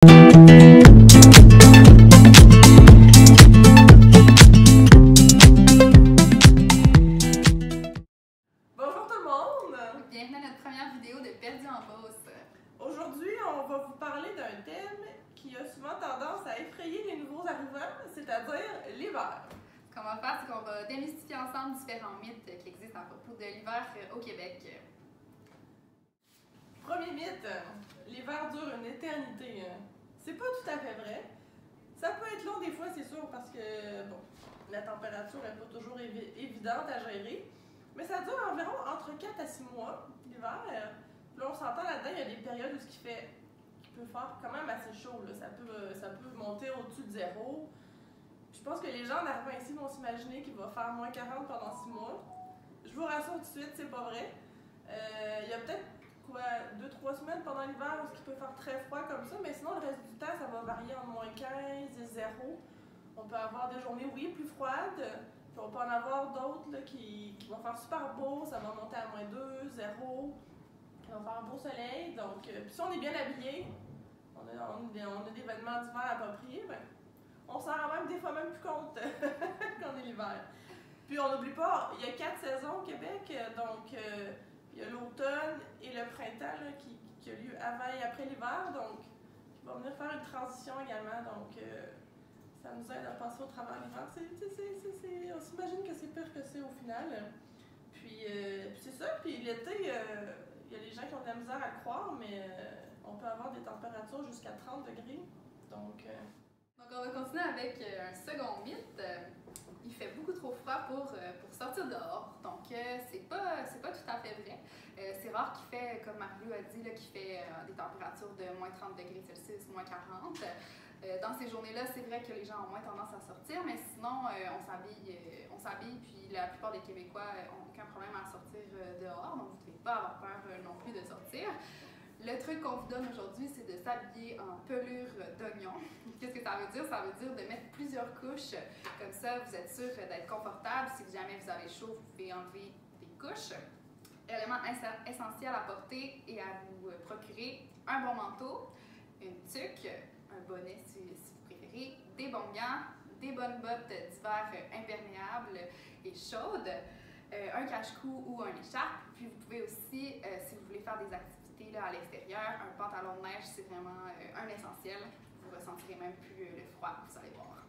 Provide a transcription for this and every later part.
Bonjour tout le monde! Bienvenue à notre première vidéo de Perdu en Beauce. Aujourd'hui, on va vous parler d'un thème qui a souvent tendance à effrayer les nouveaux arrivants, c'est-à-dire l'hiver. Ce qu'on va faire, c'est qu'on va démystifier ensemble différents mythes qui existent à propos de l'hiver au Québec. Premier mythe, l'hiver dure une éternité. C'est pas tout à fait vrai. Ça peut être long des fois, c'est sûr, parce que bon, la température n'est pas toujours évidente à gérer. Mais ça dure environ entre 4 à 6 mois, l'hiver. Puis là, on s'entend là-dedans, il y a des périodes où qui peut faire quand même assez chaud. Là. Ça peut monter au-dessus de zéro. Puis je pense que les gens en arrivant ici vont s'imaginer qu'il va faire moins 40 pendant 6 mois. Je vous rassure tout de suite, c'est pas vrai. Il y a peut-être 2-3 semaines pendant l'hiver où il peut faire très froid comme ça, mais sinon le reste du temps, ça va varier entre moins 15 et 0. On peut avoir des journées, oui, plus froides. Puis on peut en avoir d'autres qui vont faire super beau, ça va monter à moins 2, 0. On va faire un beau soleil. Donc, puis si on est bien habillé, on a des vêtements d'hiver appropriés, ben, on s'en rend même des fois même plus compte qu'on est l'hiver. Puis on n'oublie pas, il y a 4 saisons au Québec, donc il y a l'automne et le printemps là, qui a lieu avant et après l'hiver, donc qui va venir faire une transition également. Donc, ça nous aide à passer au travers l'hiver. On s'imagine que c'est pire que c'est au final. Puis c'est ça. Puis l'été, il y a des gens qui ont de la misère à le croire, mais on peut avoir des températures jusqu'à 30 degrés. Donc on va continuer avec un second mythe. Il fait beaucoup trop froid pour sortir dehors. Donc c'est pas tout à fait vrai. C'est rare qu'il fait, comme Marie-Lou a dit, qu'il fait des températures de moins 30 degrés Celsius, moins 40. Dans ces journées-là, c'est vrai que les gens ont moins tendance à sortir, mais sinon, on s'habille, puis la plupart des Québécois n'ont aucun problème à sortir dehors, donc vous ne devez pas avoir peur non plus de sortir. Le truc qu'on vous donne aujourd'hui, c'est de s'habiller en pelure d'oignon. Qu'est-ce que ça veut dire? Ça veut dire de mettre plusieurs couches, comme ça vous êtes sûr d'être confortable. Si jamais vous avez chaud, vous pouvez enlever des couches. Élément essentiel à porter et à vous procurer: un bon manteau, une tuque, un bonnet si vous préférez, des bons gants, des bonnes bottes d'hiver imperméables et chaudes, un cache-cou ou un écharpe. Puis vous pouvez aussi, si vous voulez faire des activités là, à l'extérieur, un pantalon de neige, c'est vraiment un essentiel. Vous ne ressentirez même plus le froid, vous allez voir.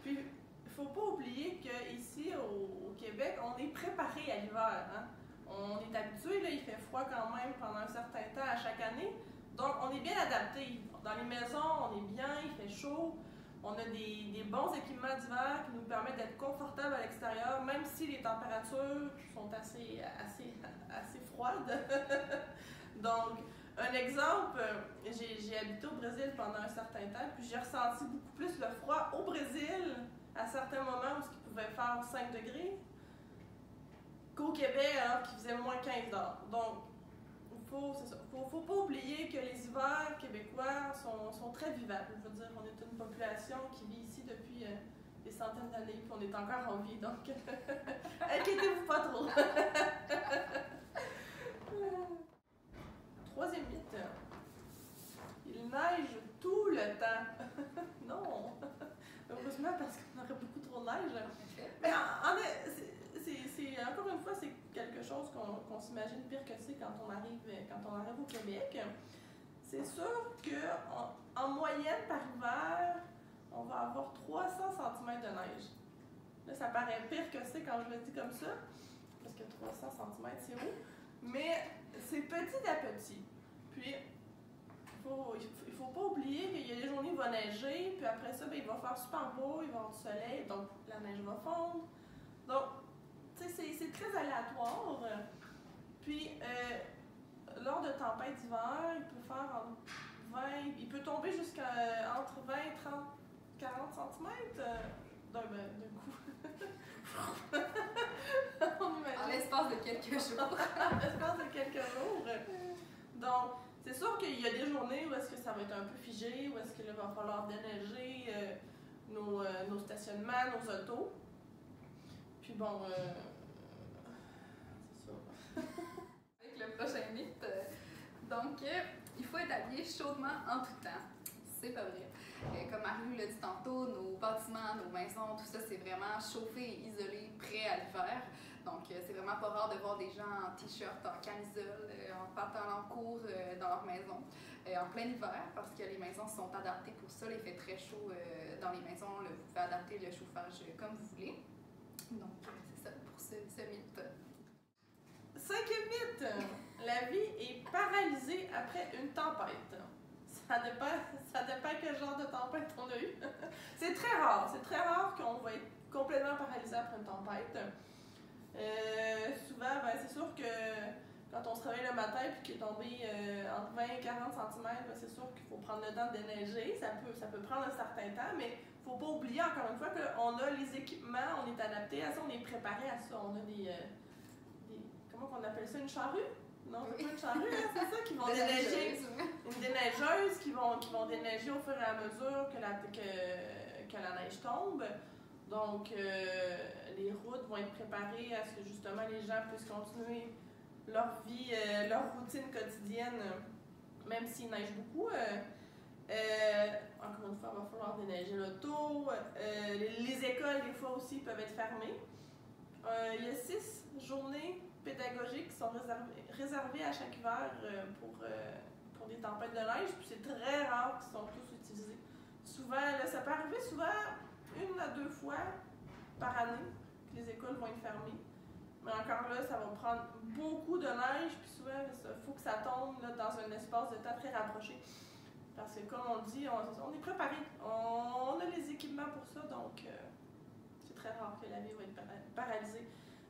Puis, il ne faut pas oublier qu'ici, au Québec, on est préparé à l'hiver. Hein? On est habitué, là, il fait froid quand même pendant un certain temps à chaque année. Donc, on est bien adapté. Dans les maisons, on est bien, il fait chaud. On a des bons équipements d'hiver qui nous permettent d'être confortables à l'extérieur, même si les températures sont assez froides. Donc, un exemple, j'ai habité au Brésil pendant un certain temps, puis j'ai ressenti beaucoup plus le froid au Brésil à certains moments où il pouvait faire 5 degrés qu'au Québec alors qu'il faisait moins 15 dehors. Donc, faut pas oublier que les hivers québécois sont très vivables. Je veux dire, on est une population qui vit ici depuis des centaines d'années, puis on est encore en vie, donc inquiétez-vous pas trop. Troisième mythe, il neige tout le temps. Non, heureusement parce qu'on aurait beaucoup trop de neige. Mais encore une fois, c'est quelque chose qu'on s'imagine pire que c'est quand on arrive au Québec. C'est sûr qu'en moyenne par hiver, on va avoir 300 cm de neige. Là, ça paraît pire que c'est quand je le dis comme ça, parce que 300 cm, c'est haut. Mais c'est petit à petit. Puis, il faut pas oublier qu'il y a des journées où il va neiger, puis après ça, il va faire super beau, il va y avoir du soleil, donc la neige va fondre. Donc, c'est très aléatoire. Puis, lors de tempêtes d'hiver, il peut faire entre 20, il peut tomber jusqu'à entre 20, 30, 40 cm d'un coup. En l'espace de quelques jours. En l'espace de quelques jours. Donc, c'est sûr qu'il y a des journées où est-ce que ça va être un peu figé, où est-ce qu'il va falloir déneiger nos stationnements, nos autos. Puis bon, c'est ça. Avec le prochain mythe, donc il faut être habillé chaudement en tout temps. C'est pas vrai. Comme Marie-Lou l'a dit tantôt, nos bâtiments, nos maisons, tout ça, c'est vraiment chauffé et isolé, prêt à l'hiver. Donc, c'est vraiment pas rare de voir des gens en t-shirt, en camisole, en pantalon court dans leur maison, en plein hiver, parce que les maisons sont adaptées pour ça. Il fait très chaud dans les maisons. Vous pouvez adapter le chauffage comme vous voulez. Donc, c'est ça pour ce mythe. 5e mythe, la vie est paralysée après une tempête. Ça dépend quel genre de tempête on a eu. C'est très rare qu'on va être complètement paralysé après une tempête. Souvent, ben, c'est sûr que quand on se réveille le matin et qu'il est tombé entre 20 et 40 cm, ben, c'est sûr qu'il faut prendre le temps de déneiger. Ça peut prendre un certain temps, mais il ne faut pas oublier encore une fois qu'on a les équipements, on est adapté à ça, on est préparé à ça. On a des comment on appelle ça, une charrue? Non, c'est pas une charrue, hein, c'est ça, qui vont déneiger. Une déneigeuse qui vont déneiger au fur et à mesure que la neige tombe. Donc, les routes vont être préparées à ce que justement les gens puissent continuer leur vie, leur routine quotidienne, même s'il neige beaucoup. Encore une fois, il va falloir déneiger l'auto. Les écoles, des fois aussi, peuvent être fermées. Il y a 6 journées pédagogiques qui sont réservées à chaque hiver pour des tempêtes de neige, puis c'est très rare qu'ils sont tous utilisés. Souvent, là, ça peut arriver souvent 1 à 2 fois par année que les écoles vont être fermées. Mais encore là, ça va prendre beaucoup de neige, puis souvent, il faut que ça tombe là, dans un espace de temps très rapproché. Parce que comme on dit, on est préparé. On a les équipements pour ça, donc c'est très rare que la vie va être paralysée.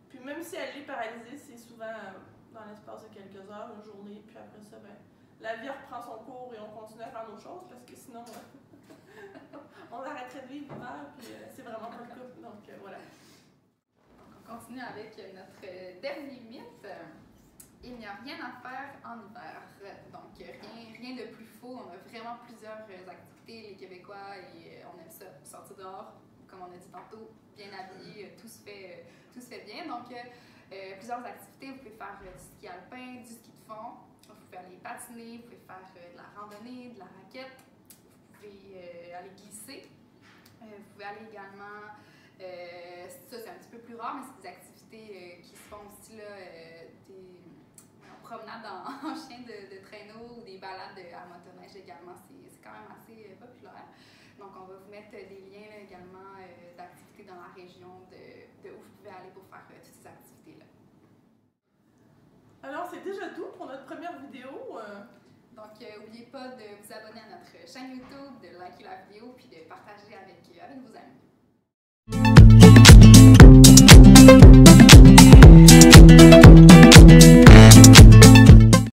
Puis même si elle est paralysée, c'est souvent dans l'espace de quelques heures, une journée, puis après ça, ben, la vie reprend son cours et on continue à faire nos choses, parce que sinon, on arrêterait de vivre l'hiver, puis c'est vraiment pas le cas. Donc voilà. Donc, on continue avec notre dernier mythe. Il n'y a rien à faire en hiver. Donc, rien de plus faux. On a vraiment plusieurs activités, les Québécois, et on aime ça, sortir dehors, comme on a dit tantôt, bien habillé, tout se fait bien. Donc, plusieurs activités. Vous pouvez faire du ski alpin, du ski de fond, vous pouvez aller patiner, vous pouvez faire de la randonnée, de la raquette, vous pouvez aller glisser. Vous pouvez aller également, ça c'est un petit peu plus rare, mais c'est des activités qui se font aussi, là, des promenades en chien de traîneau ou des balades à motoneige également. C'est quand même assez populaire. Donc, on va vous mettre des liens là, également d'activités dans la région de où vous pouvez aller pour faire toutes ces activités-là. Alors, c'est déjà tout pour notre première vidéo. Donc, n'oubliez pas de vous abonner à notre chaîne YouTube, de liker la vidéo puis de partager avec vos amis.